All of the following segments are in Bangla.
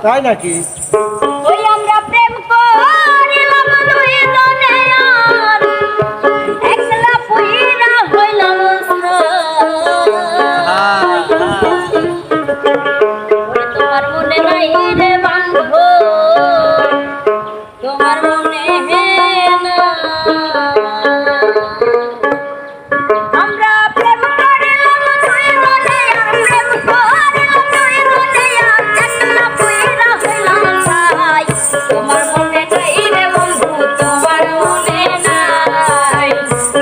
তাই নাকি? ওই আমরা প্রেম করিলাম দুই জনে আর একলা পুইরা হইলাম তোমার মনে নাই রে বান্ধব, তোমার মনে না আমরা প্রেম করিলাম দুই জনে আর প্রেম করিলাম দুই জনে আর একলা পুইরা হইলাম ছাই তোমার মনে নাই রে বন্ধু, তোমার মনে নাই,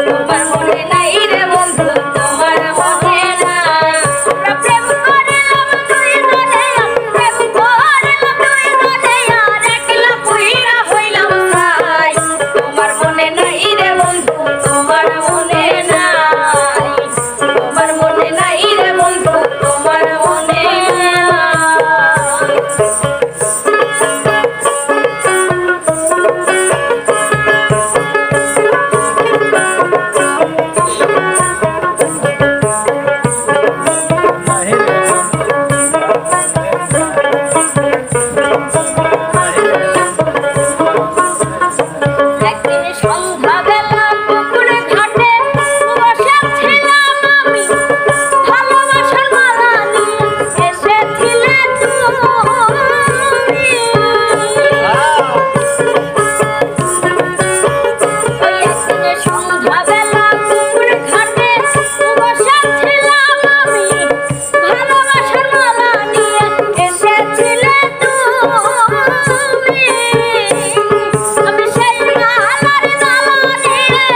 তোমার মনে নাই রে বন্ধু, তোমার মনে নাই আমরা প্রেম করিলাম দুই জনে আর প্রেম করিলাম দুই জনে আর একলা পুইরা হইলাম ছাই তোমার মনে নাই রে বন্ধু, তোমার মনে নাই, তোমার মনে নাই রে বন্ধু, তোমার মনে নাই। একদিন সন্ধ্যাবেলা পুকুরে ঘাটে বসেছিলাম আমি, ভালোবাসার মালা নিয়ে এসেছিলে তুমি। ওই একদিন সন্ধ্যাবেলা পুকুরে ঘাটে বসেছিলাম আমি, ভালোবাসার মালা নিয়ে এসেছিলে তুমি। আমি সেই মালার জ্বালানি রে,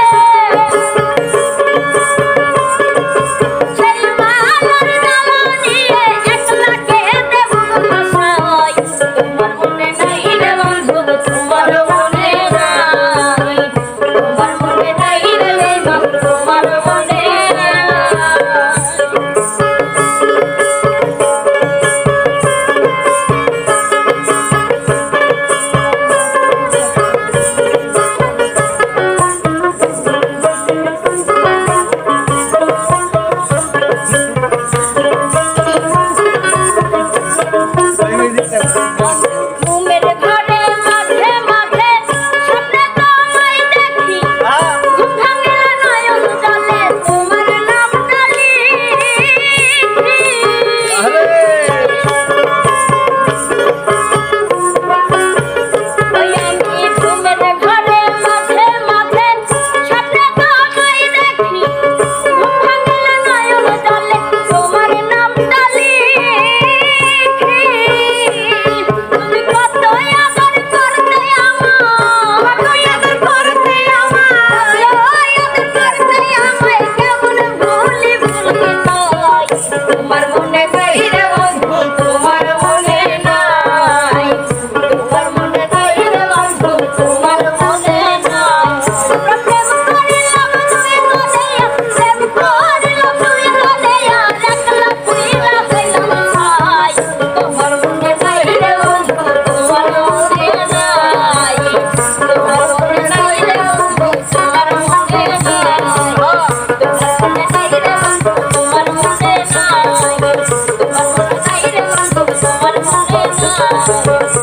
সেই মালার জ্বালানি একলা কেঁদে বুক ভাসাই তোমার মনে নাই রে বন্ধু, তোমার মনে নাই, তোমার মনে নাই রে বেঈমান, তোমার মনে নাই। ঘুমের ঘরে মাঝে মাঝে স্বপ্নে তোমায় দেখি, ঘুম ভাঙিলে নয়ন জলে তোমার নামটা লিখি। ওই আমি ঘুমের ঘরে মাঝে মাঝে স্বপ্নে তোমায় দেখি, ঘুম ভাঙিলে নয়ন জলে তোমার নামটা লিখি। তুমি কতই আদর করতে আমার, কতই আদর করতে আমার, কতই আদর করতে আমায় কেমন ভুলি ভুলি নয় তোমার মনে নাই রে বন্ধু, তোমার মনে নাই, তোমার মনে নাই রে বন্ধু, তোমার মনে নাই। আমরা প্রেম করিলাম দুই জনে আর প্রেম করিলাম দুই জনে আর একলা পুইরা হইলাম ছাই তোমার মনে নাই রে বন্ধু, তোমার মনে নাই, তোমার মনে নাই রে বন্ধু, তোমার মনে নাই, তোমার মনে নাই রে বন্ধু, তোমার মনে নাই, তোমার মনে নাই রে বন্ধু, তোমার মনে নাই।